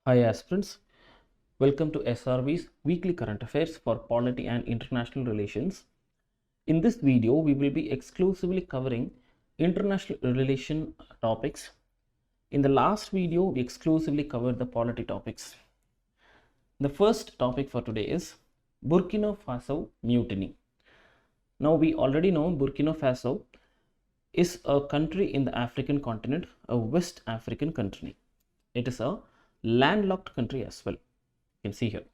Hi aspirants, welcome to SRV's Weekly Current Affairs for Polity and International Relations. In this video, we will be exclusively covering international relation topics. In the last video, we exclusively covered the polity topics. The first topic for today is Burkina Faso mutiny. Now we already know Burkina Faso is a country in the African continent, a West African country. It is a landlocked country as well. You can see here.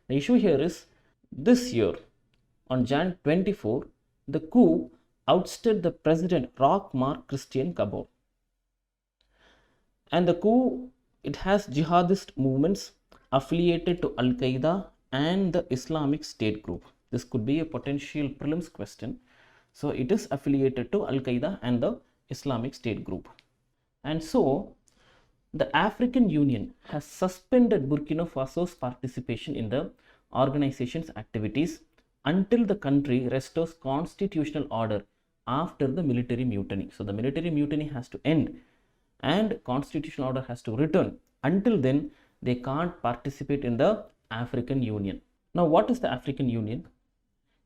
The issue here is this year on Jan 24, the coup ousted the president Roch-Marc Christian Kabore. And the coup, it has jihadist movements affiliated to Al-Qaeda and the Islamic State group. This could be a potential prelims question. So it is affiliated to Al-Qaeda and the Islamic State group. And so the African Union has suspended Burkina Faso's participation in the organization's activities until the country restores constitutional order after the military mutiny. So the military mutiny has to end and constitutional order has to return. Until then, they can't participate in the African Union. Now, what is the African Union?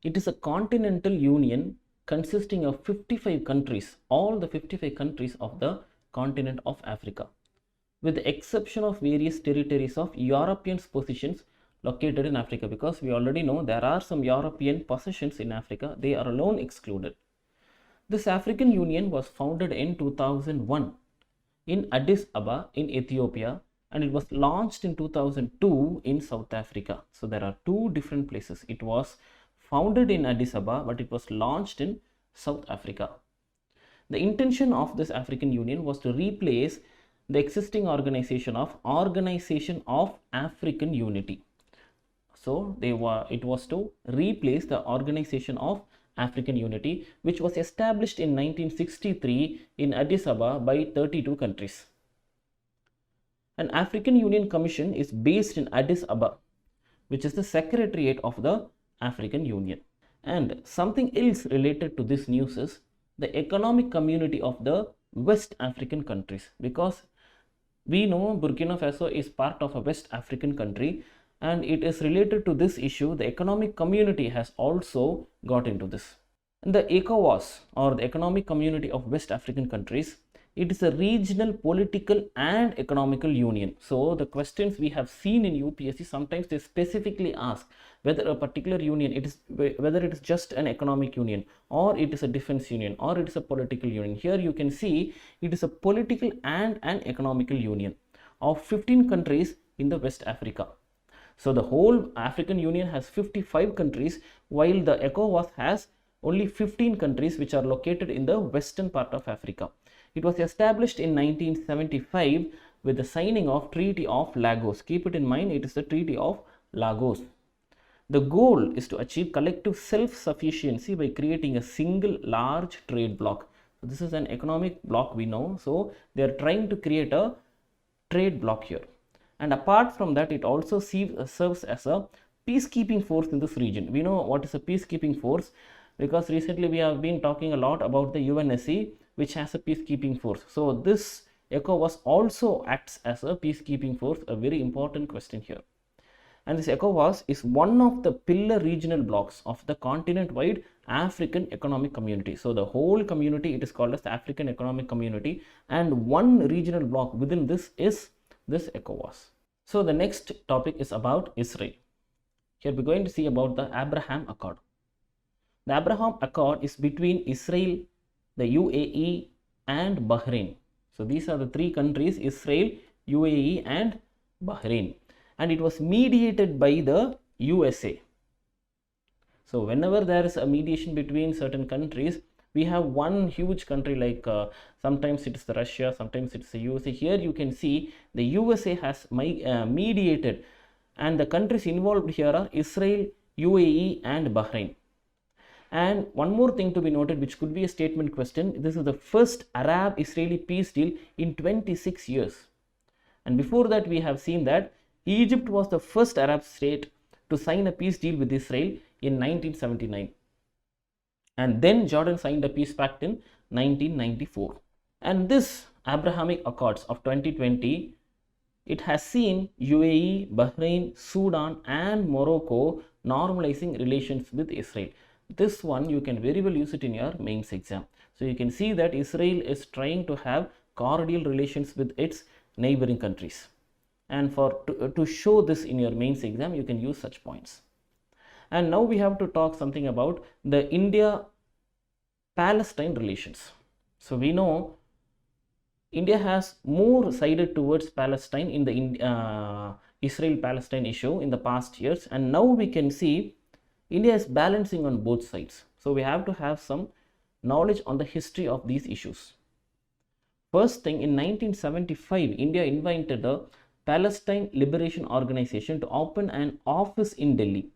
It is a continental union consisting of 55 countries, all the 55 countries of the continent of Africa, with the exception of various territories of European possessions located in Africa, because we already know there are some European possessions in Africa, they are alone excluded. This African Union was founded in 2001 in Addis Ababa in Ethiopia, and it was launched in 2002 in South Africa. So there are two different places. It was founded in Addis Ababa, but it was launched in South Africa. The intention of this African Union was to replace the existing Organization of African Unity. So it was to replace the Organization of African Unity, which was established in 1963 in Addis Ababa by 32 countries. An African Union Commission is based in Addis Ababa, which is the secretariat of the African Union. And something else related to this news is the economic community of the West African countries, because we know Burkina Faso is part of a West African country, and it is related to this issue. The economic community has also got into this. And the ECOWAS, or the Economic Community of West African Countries, it is a regional political and economical union. So the questions we have seen in UPSC, sometimes they specifically ask whether a particular union, whether it is just an economic union, or it is a defense union, or it is a political union. Here you can see it is a political and an economical union of 15 countries in the West Africa. So the whole African Union has 55 countries, while the ECOWAS has only 15 countries which are located in the western part of Africa. It was established in 1975 with the signing of Treaty of Lagos. Keep it in mind, it is the Treaty of Lagos. The goal is to achieve collective self-sufficiency by creating a single large trade bloc. So this is an economic bloc, we know. So they are trying to create a trade bloc here. And apart from that, it also serves as a peacekeeping force in this region. We know what is a peacekeeping force, because recently we have been talking a lot about the UNSC, which has a peacekeeping force. So this ECOWAS also acts as a peacekeeping force, a very important question here. And this ECOWAS is one of the pillar regional blocks of the continent-wide African Economic Community. So the whole community, it is called as the African Economic Community, and one regional block within this is this ECOWAS. So the next topic is about Israel. Here we're going to see about the Abraham Accord. The Abraham Accord is between Israel, the UAE and Bahrain. So these are the three countries: Israel, UAE and Bahrain. And it was mediated by the USA. So whenever there is a mediation between certain countries, we have one huge country like sometimes it is the Russia, sometimes it's the USA. Here you can see the USA has mediated, and the countries involved here are Israel, UAE and Bahrain. And one more thing to be noted, which could be a statement question: this is the first Arab-Israeli peace deal in 26 years. And before that, we have seen that Egypt was the first Arab state to sign a peace deal with Israel in 1979. And then Jordan signed a peace pact in 1994. And this Abrahamic Accords of 2020 it has seen UAE, Bahrain, Sudan and Morocco normalizing relations with Israel. This one you can very well use it in your mains exam. So you can see that Israel is trying to have cordial relations with its neighboring countries. And to show this in your mains exam, you can use such points. And now we have to talk something about the India-Palestine relations. So we know India has more sided towards Palestine in the Israel-Palestine issue in the past years, and now we can see India is balancing on both sides. So we have to have some knowledge on the history of these issues. First thing, in 1975, India invited the Palestine Liberation Organization to open an office in Delhi,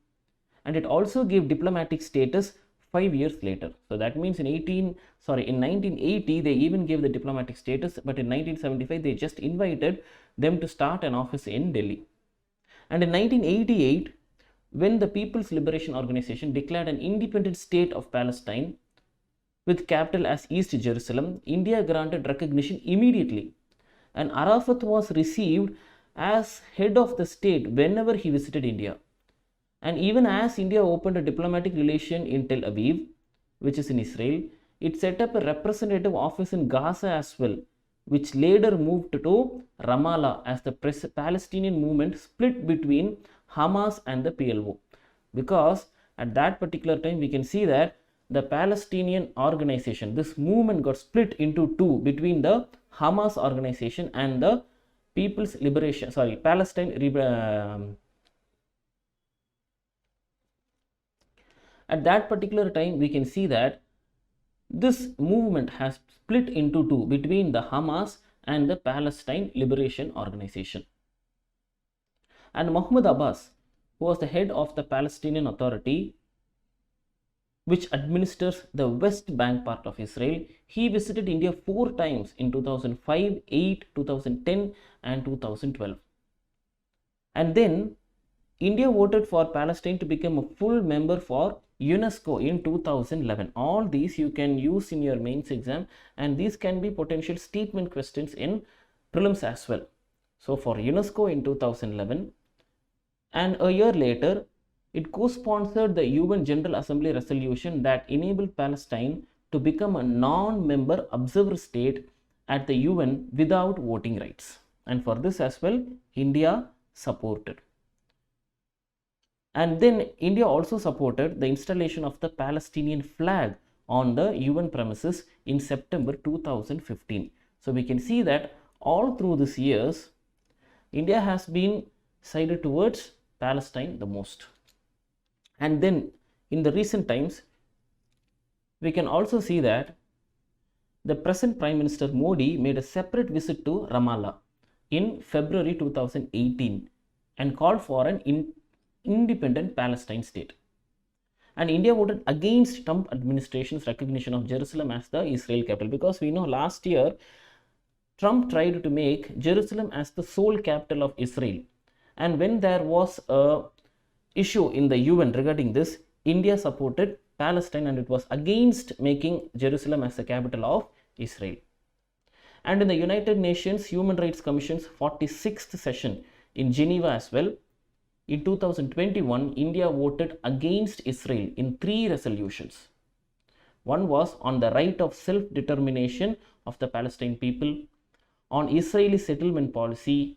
and it also gave diplomatic status 5 years later. So that means in 1980 they even gave the diplomatic status, but in 1975 they just invited them to start an office in Delhi. And in 1988, when the People's Liberation Organization declared an independent state of Palestine with capital as East Jerusalem, India granted recognition immediately, and Arafat was received as head of the state whenever he visited India. And even as India opened a diplomatic relation in Tel Aviv, which is in Israel, it set up a representative office in Gaza as well, which later moved to Ramallah as the Palestinian movement split between Hamas and the PLO. Because at that particular time we can see that the Palestinian organization, this movement got split into two between the Hamas organization and the At that particular time, we can see that this movement has split into two between the Hamas and the Palestine Liberation Organization. And Mahmoud Abbas, who was the head of the Palestinian Authority, which administers the West Bank part of Israel, he visited India 4 times in 2005, 8, 2010 and 2012. And then India voted for Palestine to become a full member for UNESCO in 2011. All these you can use in your mains exam, and these can be potential statement questions in prelims as well. So for UNESCO in 2011, and a year later, it co-sponsored the UN General Assembly resolution that enabled Palestine to become a non-member observer state at the UN without voting rights. And for this as well, India supported. And then India also supported the installation of the Palestinian flag on the UN premises in September 2015. So we can see that all through these years, India has been sided towards Palestine the most. And then in the recent times, we can also see that the present Prime Minister Modi made a separate visit to Ramallah in February 2018 and called for an independent Palestine state. And India voted against Trump administration's recognition of Jerusalem as the Israel capital, because we know last year Trump tried to make Jerusalem as the sole capital of Israel. And when there was a issue in the UN regarding this, India supported Palestine and it was against making Jerusalem as the capital of Israel. And in the United Nations Human Rights Commission's 46th session in Geneva as well, in 2021, India voted against Israel in 3 resolutions. One was on the right of self-determination of the Palestinian people, on Israeli settlement policy,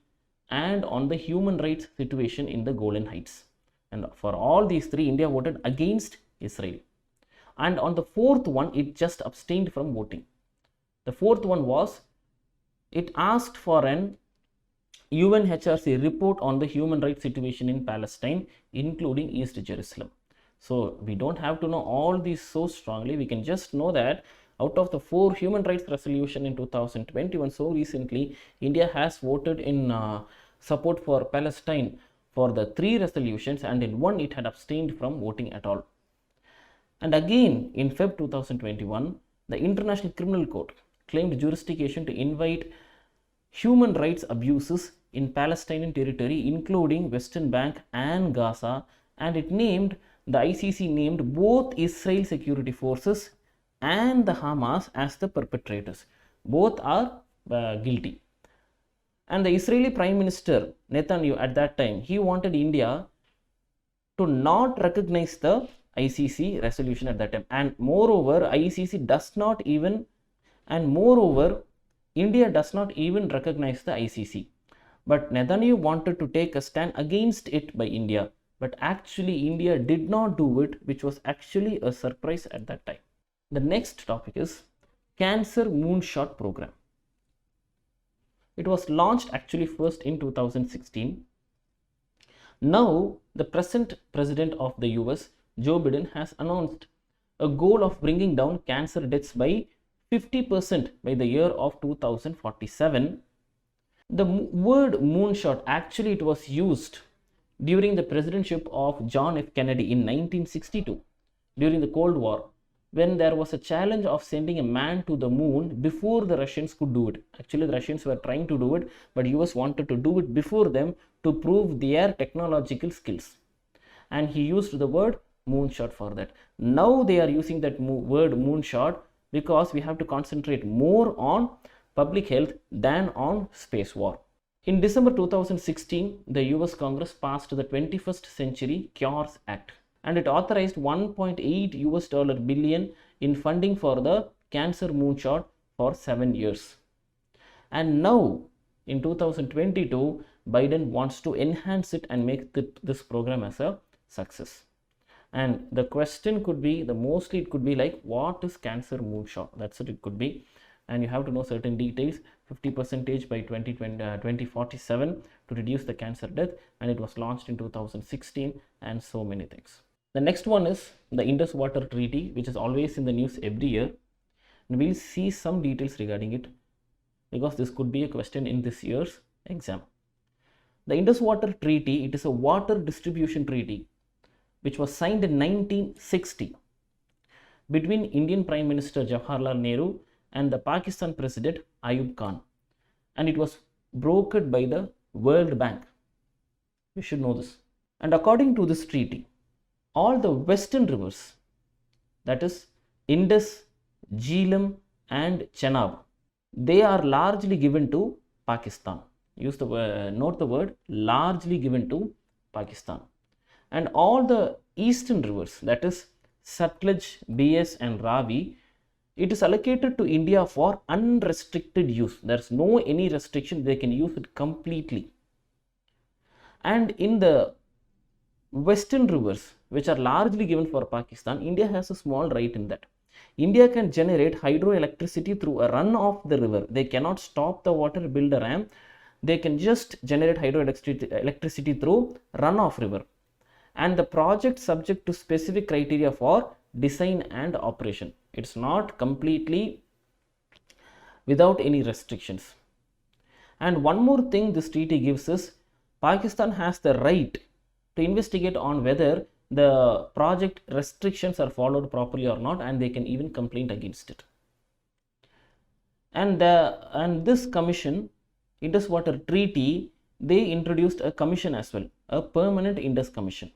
and on the human rights situation in the Golan Heights. And for all these 3, India voted against Israel. And on the 4th one, it just abstained from voting. The 4th one was, it asked for an UNHRC report on the human rights situation in Palestine, including East Jerusalem. So we don't have to know all these so strongly. We can just know that out of the 4 human rights resolution in 2021, so recently, India has voted in support for Palestine for the 3 resolutions, and in 1 it had abstained from voting at all. And again in Feb 2021, the International Criminal Court claimed jurisdiction to invite human rights abuses in Palestinian territory, including Western Bank and Gaza, and the ICC named both Israel security forces and the Hamas as the perpetrators. Both are guilty. And the Israeli Prime Minister Netanyahu at that time, he wanted India to not recognize the ICC resolution at that time. And moreover, ICC does not even, and moreover, India does not even recognize the ICC. But Netanyahu wanted to take a stand against it by India. But actually, India did not do it, which was actually a surprise at that time. The next topic is Cancer Moonshot Program. It was launched actually first in 2016. Now, the present president of the US, Joe Biden, has announced a goal of bringing down cancer deaths by 50% by the year of 2047. The word moonshot, actually it was used during the presidency of John F. Kennedy in 1962 during the Cold War, when there was a challenge of sending a man to the moon before the Russians could do it. Actually, the Russians were trying to do it, but US wanted to do it before them to prove their technological skills. And he used the word moonshot for that. Now they are using that word moonshot because we have to concentrate more on public health than on space war. In December 2016, the US Congress passed the 21st Century Cures Act, and it authorized $1.8 billion in funding for the cancer moonshot for 7 years. And now in 2022, Biden wants to enhance it and make this program as a success. And the question could be, mostly it could be like, what is cancer moonshot? That's what it could be. And you have to know certain details, 50% by 2047 to reduce the cancer death, and it was launched in 2016, and so many things. The next one is the Indus Water Treaty, which is always in the news every year, and we'll see some details regarding it because this could be a question in this year's exam. The Indus Water Treaty, it is a water distribution treaty which was signed in 1960 between Indian Prime Minister Jawaharlal Nehru and the Pakistan President Ayub Khan, and it was brokered by the World Bank. You should know this. And according to this treaty, all the western rivers, that is Indus, Jhelum and Chenab, they are largely given to Pakistan. Use the word, note the word largely given to Pakistan. And all the eastern rivers, that is Sutlej, Beas and Ravi, it is allocated to India for unrestricted use. There is no any restriction, they can use it completely. And in the western rivers, which are largely given for Pakistan, India has a small right in that. India can generate hydroelectricity through a run of the river. They cannot stop the water, build a dam. They can just generate hydroelectricity through runoff river. And the project subject to specific criteria for design and operation. It's not completely without any restrictions. And one more thing this treaty gives is, Pakistan has the right to investigate on whether the project restrictions are followed properly or not, and they can even complain against it. And this commission, Indus Water Treaty, they introduced a commission as well, a permanent Indus Commission.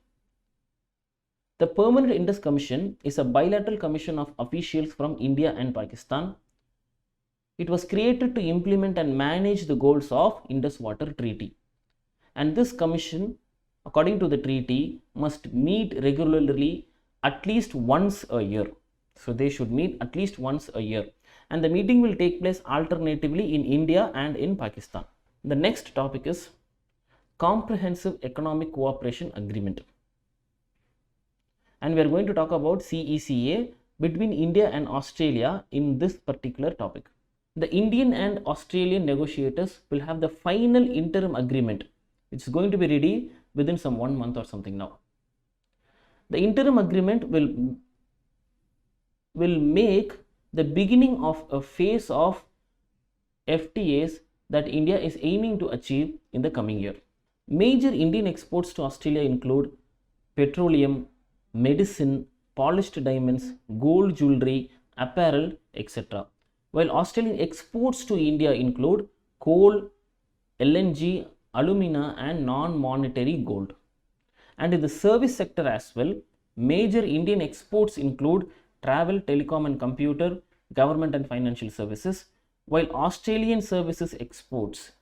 The Permanent Indus Commission is a bilateral commission of officials from India and Pakistan. It was created to implement and manage the goals of Indus Water Treaty. And this commission, according to the treaty, must meet regularly at least once a year. So they should meet at least once a year. And the meeting will take place alternatively in India and in Pakistan. The next topic is Comprehensive Economic Cooperation Agreement. And we are going to talk about CECA between India and Australia in this particular topic. The Indian and Australian negotiators will have the final interim agreement. It's going to be ready within some 1 month or something now. The interim agreement will make the beginning of a phase of FTAs that India is aiming to achieve in the coming year. Major Indian exports to Australia include petroleum, medicine, polished diamonds, gold jewelry, apparel, etc. While Australian exports to India include coal, LNG, alumina and non-monetary gold. And in the service sector as well, major Indian exports include travel, telecom and computer, government and financial services, while Australian services exports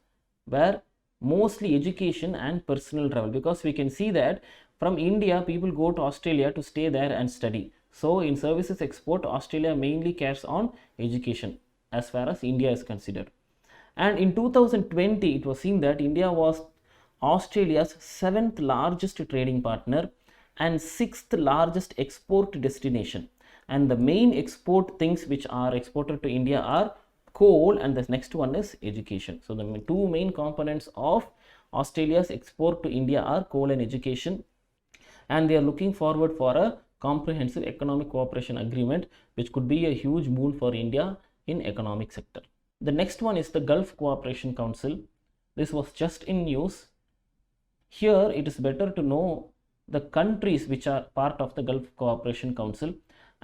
where mostly education and personal travel, because we can see that from India people go to Australia to stay there and study. So in services export, Australia mainly cares on education as far as India is considered. And in 2020 it was seen that India was Australia's 7th largest trading partner and 6th largest export destination. And the main export things which are exported to India are coal, and the next one is education. So the two main components of Australia's export to India are coal and education, and they are looking forward for a comprehensive economic cooperation agreement, which could be a huge boon for India in economic sector. The next one is the Gulf Cooperation Council. This was just in news. Here it is better to know the countries which are part of the Gulf Cooperation Council.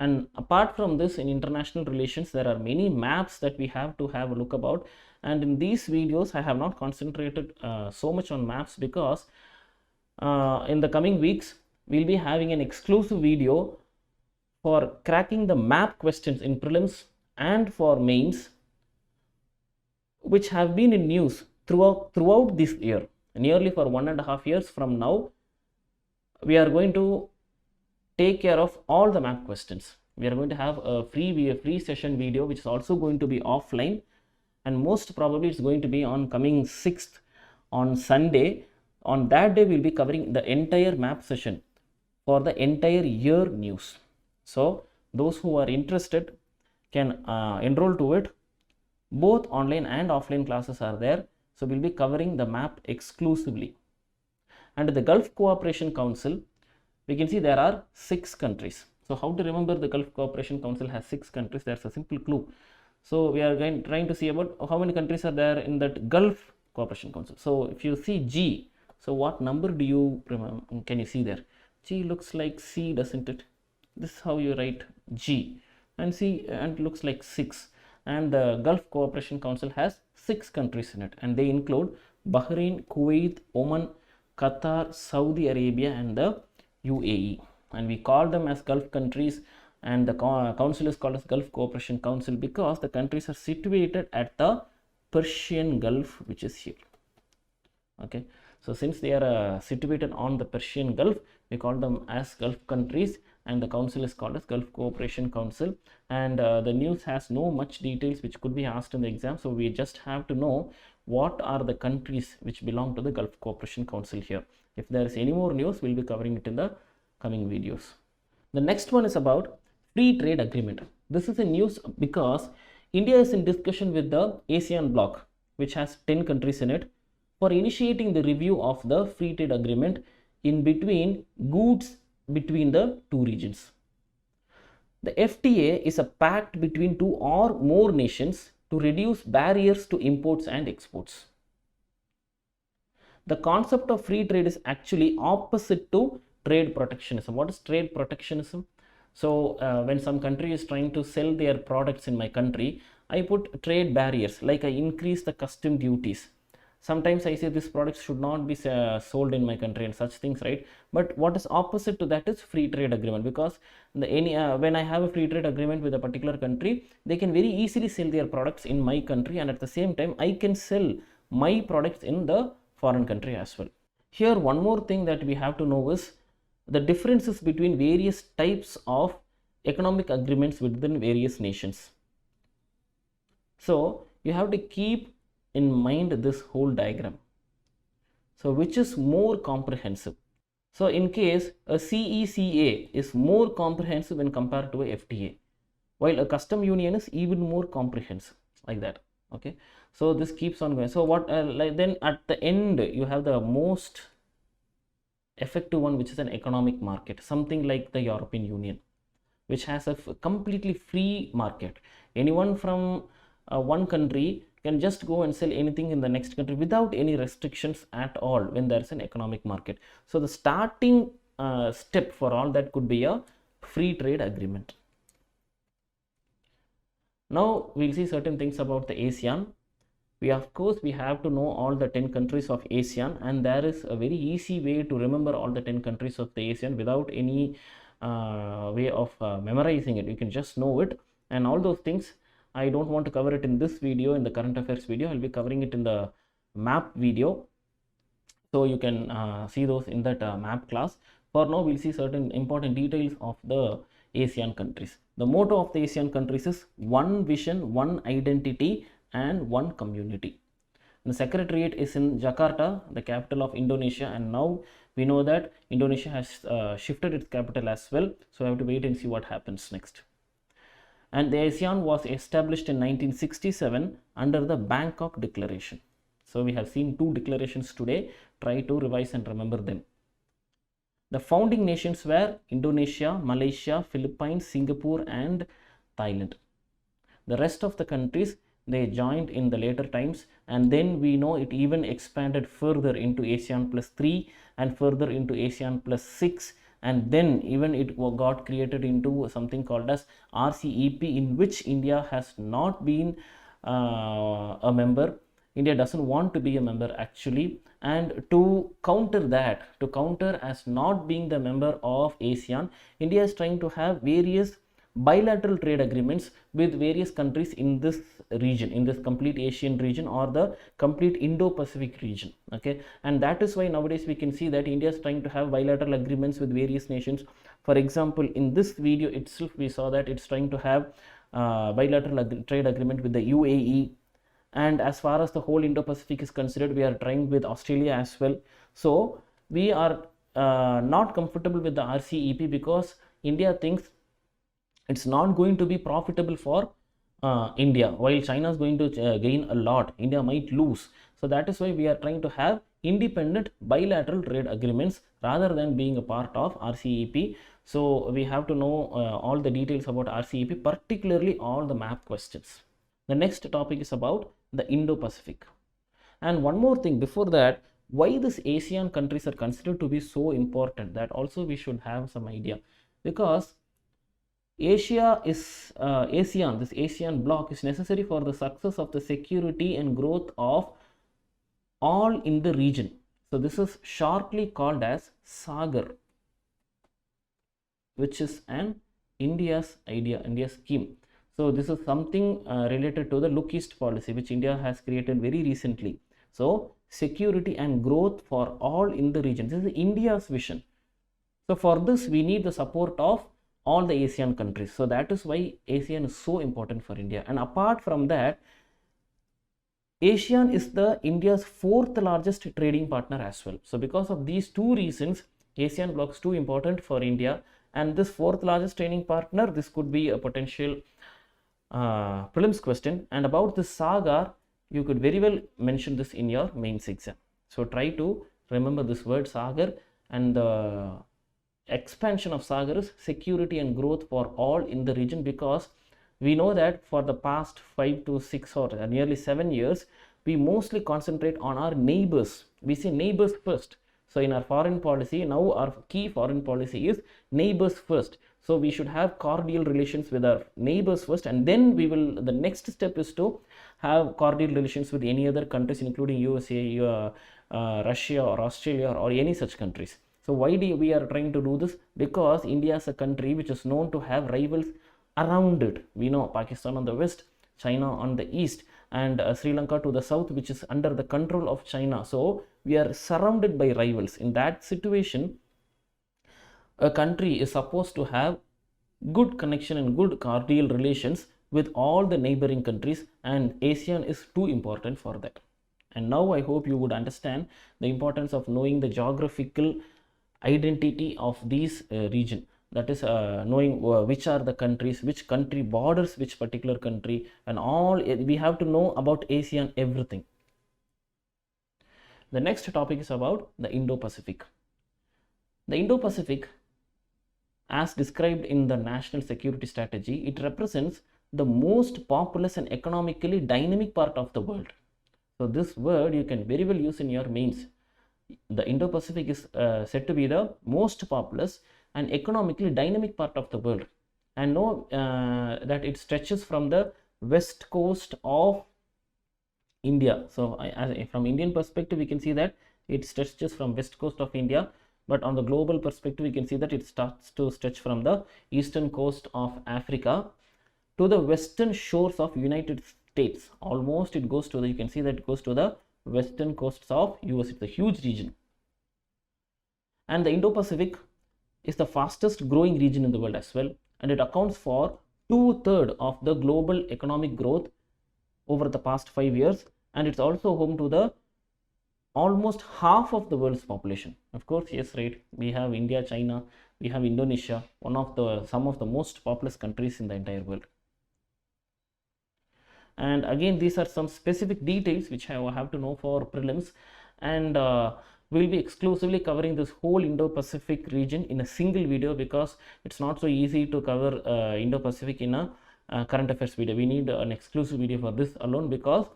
And apart from this, in international relations, there are many maps that we have to have a look about. And in these videos, I have not concentrated so much on maps, because in the coming weeks, we'll be having an exclusive video for cracking the map questions in prelims and for mains, which have been in news throughout this year. Nearly for 1.5 years from now, we are going to take care of all the map questions. We are going to have a free session video, which is also going to be offline, and most probably it's going to be on coming 6th on Sunday. On that day, we'll be covering the entire map session for the entire year news. So those who are interested can enroll to it. Both online and offline classes are there. So we'll be covering the map exclusively. And the Gulf Cooperation Council, we can see there are 6 countries. So how to remember the Gulf Cooperation Council has 6 countries? There's a simple clue. So we are trying to see about how many countries are there in that Gulf Cooperation Council. So if you see G, so what number do you remember? Can you see there? G looks like C, doesn't it? This is how you write G, and C, and it looks like 6. And the Gulf Cooperation Council has 6 countries in it, and they include Bahrain, Kuwait, Oman, Qatar, Saudi Arabia, and the UAE. And we call them as Gulf countries, and the council is called as Gulf Cooperation Council because the countries are situated at the Persian Gulf, which is here. Okay, so since they are situated on the Persian Gulf, we call them as Gulf countries, and the council is called as Gulf Cooperation Council. And the news has no much details which could be asked in the exam, so we just have to know what are the countries which belong to the Gulf Cooperation Council here. If there is any more news, we'll be covering it in the coming videos. The next one is about free trade agreement. This is a news because India is in discussion with the ASEAN bloc, which has 10 countries in it, for initiating the review of the free trade agreement in between goods between the two regions. The FTA is a pact between 2 or more nations to reduce barriers to imports and exports. The concept of free trade is actually opposite to trade protectionism. What is trade protectionism? So when some country is trying to sell their products in my country, I put trade barriers, like I increase the custom duties. Sometimes I say this product should not be sold in my country and such things, right? But what is opposite to that is free trade agreement, because when I have a free trade agreement with a particular country, they can very easily sell their products in my country, and at the same time I can sell my products in the foreign country as well. Here one more thing that we have to know is the differences between various types of economic agreements within various nations. So you have to keep in mind this whole diagram. So which is more comprehensive? So in case a CECA is more comprehensive when compared to a FTA, while a custom union is even more comprehensive, like that. Okay, so this keeps on going. So what then at the end you have the most effective one, which is an economic market, something like the European Union, which has a completely free market. Anyone from one country can just go and sell anything in the next country without any restrictions at all when there is an economic market. So the starting step for all that could be a free trade agreement. Now we'll see certain things about the ASEAN. We have to know all the 10 countries of ASEAN, and there is a very easy way to remember all the 10 countries of the ASEAN without any way of memorizing it. You can just know it, and all those things I don't want to cover it in this video, in the current affairs video. I'll be covering it in the map video. So you can see those in that map class. For now, we'll see certain important details of the ASEAN countries. The motto of the ASEAN countries is one vision, one identity, and one community. The secretariat is in Jakarta, the capital of Indonesia, and now we know that Indonesia has shifted its capital as well. So I have to wait and see what happens next. And the ASEAN was established in 1967 under the Bangkok Declaration. So we have seen two declarations today. Try to revise and remember them. The founding nations were Indonesia, Malaysia, Philippines, Singapore, and Thailand. The rest of the countries, they joined in the later times, and then we know it even expanded further into ASEAN plus 3 and further into ASEAN plus 6, and then even it got created into something called as RCEP, in which India has not been a member. India doesn't want to be a member actually, and to counter that, to counter as not being the member of ASEAN, India is trying to have various bilateral trade agreements with various countries in this region, in this complete Asian region or the complete Indo-Pacific region. Okay, and that is why nowadays we can see that India is trying to have bilateral agreements with various nations. For example, in this video itself, we saw that it's trying to have bilateral trade agreement with the UAE. And as far as the whole Indo-Pacific is considered, we are trying with Australia as well. So we are not comfortable with the RCEP because India thinks it's not going to be profitable for India. While China is going to gain a lot, India might lose. So that is why we are trying to have independent bilateral trade agreements rather than being a part of RCEP. So we have to know all the details about RCEP, particularly all the map questions. The next topic is about the Indo-Pacific. And one more thing before that, why these ASEAN countries are considered to be so important, that also we should have some idea. Because Asia is ASEAN, this ASEAN bloc is necessary for the success of the security and growth of all in the region. So this is shortly called as Sagar, which is an India's idea, India's scheme. So this is something related to the Look East policy, which India has created very recently. So security and growth for all in the region. This is India's vision. So for this, we need the support of all the ASEAN countries. So that is why ASEAN is so important for India. And apart from that, ASEAN is the India's 4th largest trading partner as well. So because of these two reasons, ASEAN bloc is too important for India. And this 4th largest trading partner, this could be a potential prelims question. And about this Sagar, you could very well mention this in your mains exam. So try to remember this word Sagar, and the expansion of Sagar is security and growth for all in the region, because we know that for the past 5 to 6 or nearly 7 years, we mostly concentrate on our neighbors. We say neighbors first. So in our foreign policy, now our key foreign policy is neighbors first. So we should have cordial relations with our neighbors first, and then we will, the next step is to have cordial relations with any other countries, including USA, Russia or Australia or any such countries. So why do we are trying to do this? Because India is a country which is known to have rivals around it. We know Pakistan on the west, China on the east, and Sri Lanka to the south, which is under the control of China. So we are surrounded by rivals. In that situation, a country is supposed to have good connection and good cordial relations with all the neighboring countries, and ASEAN is too important for that. And now I hope you would understand the importance of knowing the geographical identity of these region. That is knowing which are the countries, which country borders which particular country, and all we have to know about ASEAN everything. The next topic is about the Indo-Pacific. The Indo-Pacific, as described in the National Security Strategy, it represents the most populous and economically dynamic part of the world. So this word you can very well use in your mains. The Indo-Pacific is said to be the most populous and economically dynamic part of the world. And know that it stretches from the west coast of India. So from Indian perspective, we can see that it stretches from west coast of India. But on the global perspective, we can see that it starts to stretch from the eastern coast of Africa to the western shores of United States. Almost it goes to the, you can see that it goes to the western coasts of US. It's a huge region. And the Indo-Pacific is the fastest growing region in the world as well, and it accounts for 2/3 of the global economic growth over the past 5 years, and it's also home to the almost half of the world's population. Of course, yes, right, we have India, China, we have Indonesia, some of the most populous countries in the entire world. And again, these are some specific details which I have to know for prelims, and we'll be exclusively covering this whole Indo-Pacific region in a single video, because it's not so easy to cover Indo-Pacific in a current affairs video. We need an exclusive video for this alone, because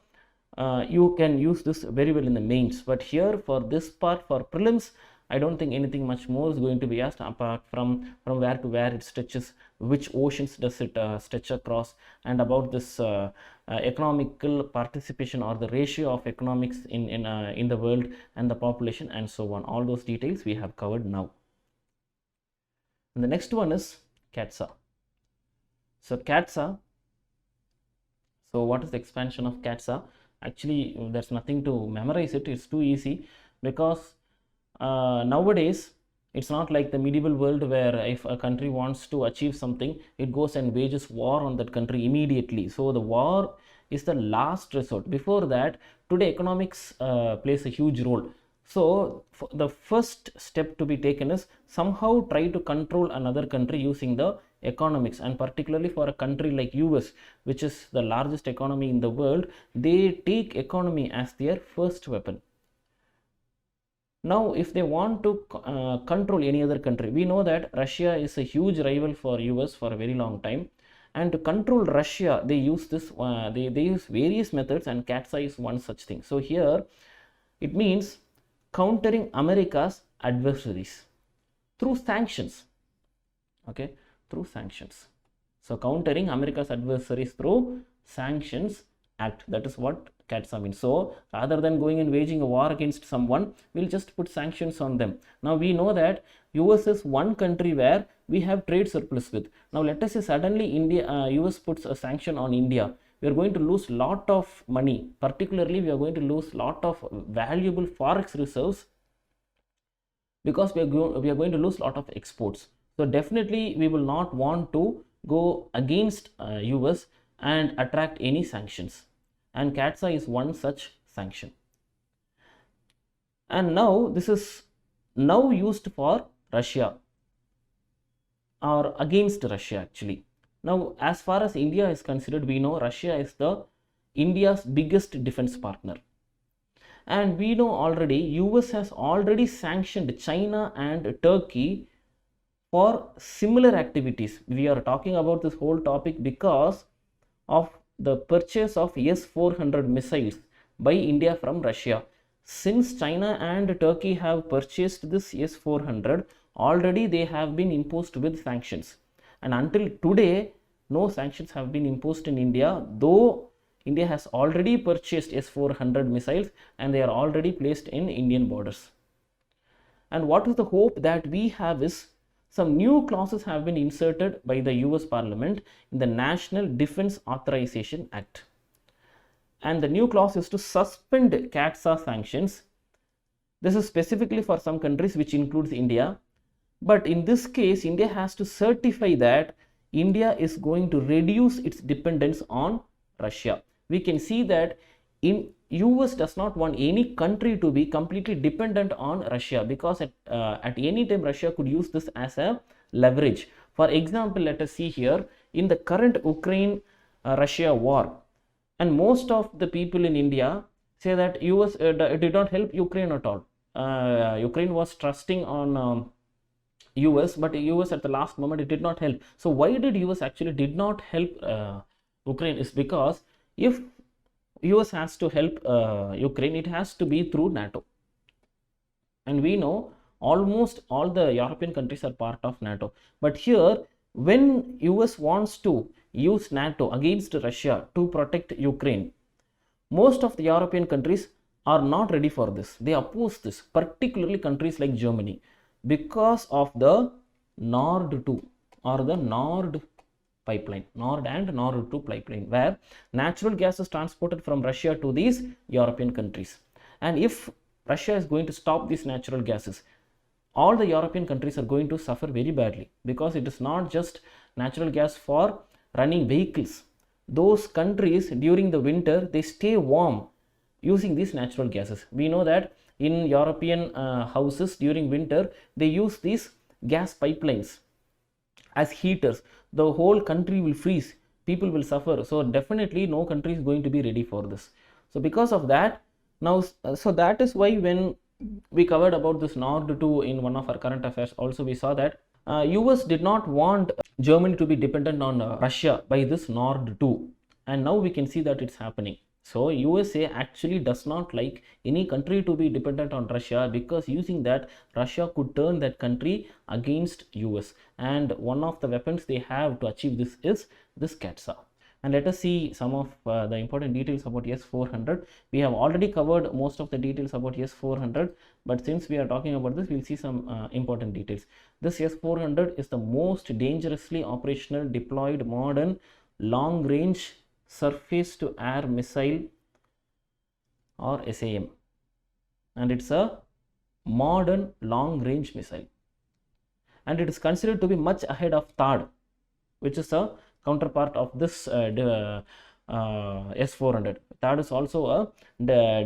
you can use this very well in the mains. But here for this part, for prelims, I don't think anything much more is going to be asked, apart from where to where it stretches, which oceans does it stretch across, and about this economical participation or the ratio of economics in the world and the population and so on. All those details we have covered now. And the next one is Katsa. So Katsa, so what is the expansion of Katsa? Actually, there's nothing to memorize it. It's too easy, because nowadays it's not like the medieval world, where if a country wants to achieve something, it goes and wages war on that country immediately. So the war is the last resort. Before that, today economics plays a huge role. So the first step to be taken is somehow try to control another country using the economics, and particularly for a country like US, which is the largest economy in the world, they take economy as their first weapon. Now, if they want to control any other country, we know that Russia is a huge rival for US for a very long time, and to control Russia, they use this. They use various methods, and Katsa is one such thing. So here, it means countering America's adversaries through sanctions. Okay, through sanctions. So countering America's adversaries through sanctions act. That is what Katsa means. So rather than going and waging a war against someone, we'll just put sanctions on them. Now we know that US is one country where we have trade surplus with. Now let us say suddenly US puts a sanction on India. We are going to lose lot of money. Particularly, we are going to lose lot of valuable forex reserves, because we are going to lose lot of exports. So definitely we will not want to go against US and attract any sanctions, and Katsa is one such sanction. And now this is now used for Russia, or against Russia actually. Now as far as India is considered, we know Russia is India's biggest defense partner, and we know already US has already sanctioned China and Turkey for similar activities. We are talking about this whole topic because of the purchase of S-400 missiles by India from Russia. Since China and Turkey have purchased this S-400, already they have been imposed with sanctions, and until today no sanctions have been imposed in India, though India has already purchased S-400 missiles and they are already placed in Indian borders. And what is the hope that we have is some new clauses have been inserted by the US Parliament in the National Defense Authorization Act. And the new clause is to suspend Katsa sanctions. This is specifically for some countries, which includes India. But in this case, India has to certify that India is going to reduce its dependence on Russia. We can see that US does not want any country to be completely dependent on Russia, because at any time Russia could use this as a leverage. For example, let us see here in the current Ukraine-Russia war, and most of the people in India say that US did not help Ukraine at all. Ukraine was trusting on US, but US at the last moment it did not help. So why did US actually did not help Ukraine is because if US has to help Ukraine, it has to be through NATO. And we know almost all the European countries are part of NATO. But here, when US wants to use NATO against Russia to protect Ukraine, most of the European countries are not ready for this. They oppose this, particularly countries like Germany, because of the Nord 2 or the Nord pipeline, Nord and Nord 2 pipeline, where natural gas is transported from Russia to these European countries. And if Russia is going to stop these natural gases, all the European countries are going to suffer very badly, because it is not just natural gas for running vehicles. Those countries during the winter, they stay warm using these natural gases. We know that in European houses during winter, they use these gas pipelines as heaters. The whole country will freeze, people will suffer. So definitely no country is going to be ready for this. So because of that, now so that is why when we covered about this Nord 2 in one of our current affairs, also we saw that US did not want Germany to be dependent on Russia by this Nord 2, and now we can see that it's happening. So USA actually does not like any country to be dependent on Russia, because using that, Russia could turn that country against US, and one of the weapons they have to achieve this is this Katsa. And let us see some of the important details about S400. We have already covered most of the details about S400, but since we are talking about this, we'll see some important details. This S400 is the most dangerously operational deployed modern long range surface to air missile, or SAM, and it's a modern long range missile, and it is considered to be much ahead of THAAD, which is a counterpart of this S400. THAAD is also a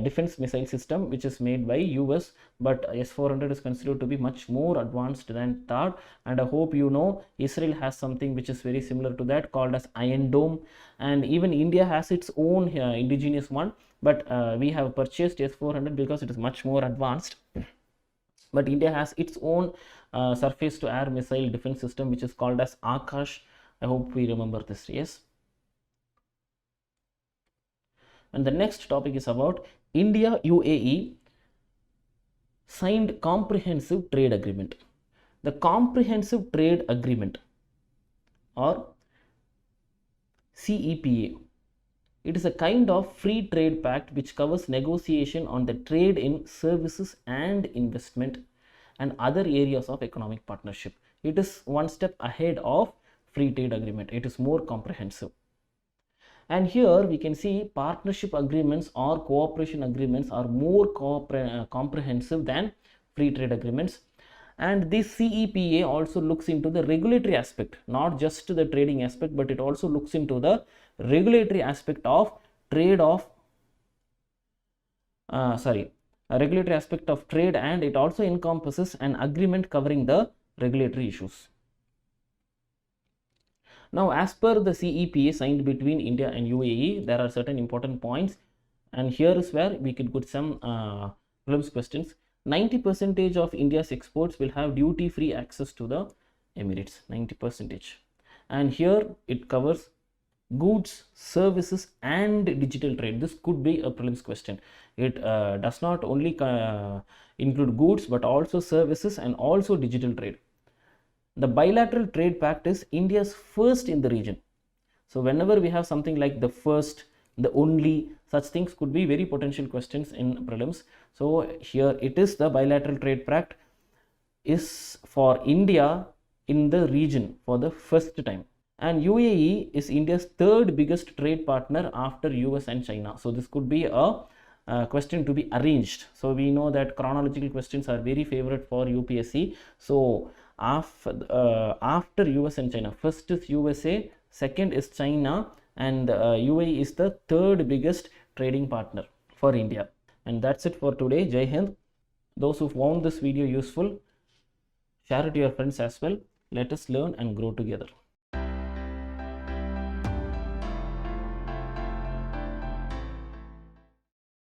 defense missile system which is made by US, but S400 is considered to be much more advanced than THAAD. And I hope you know Israel has something which is very similar to that, called as Iron Dome, and even India has its own indigenous one, but we have purchased S400 because it is much more advanced. But India has its own surface to air missile defense system which is called as Akash. I hope we remember this. Yes. And the next topic is about India UAE signed comprehensive trade agreement. The comprehensive trade agreement, or CEPA, it is a kind of free trade pact which covers negotiation on the trade in services and investment and other areas of economic partnership. It is one step ahead of free trade agreement. It is more comprehensive. And here we can see partnership agreements or cooperation agreements are more comprehensive than free trade agreements. And this CEPA also looks into the regulatory aspect, not just the trading aspect, but it also looks into the regulatory aspect of trade of regulatory aspect of trade, and it also encompasses an agreement covering the regulatory issues. Now, as per the CEPA signed between India and UAE, there are certain important points, and here is where we could get some prelims questions. 90% of India's exports will have duty-free access to the Emirates, 90%. And here it covers goods, services and digital trade. This could be a prelims question. It does not only include goods, but also services and also digital trade. The bilateral trade pact is India's first in the region. So whenever we have something like the first, the only, such things could be very potential questions in prelims. So here it is, the bilateral trade pact is for India in the region for the first time. And UAE is India's third biggest trade partner after US and China. So this could be a question to be arranged. So we know that chronological questions are very favorite for UPSC. So after US and China, first is USA, second is China, and UAE is the third biggest trading partner for India. And that's it for today. Jai Hind. Those who found this video useful, share it to your friends as well. Let us learn and grow together.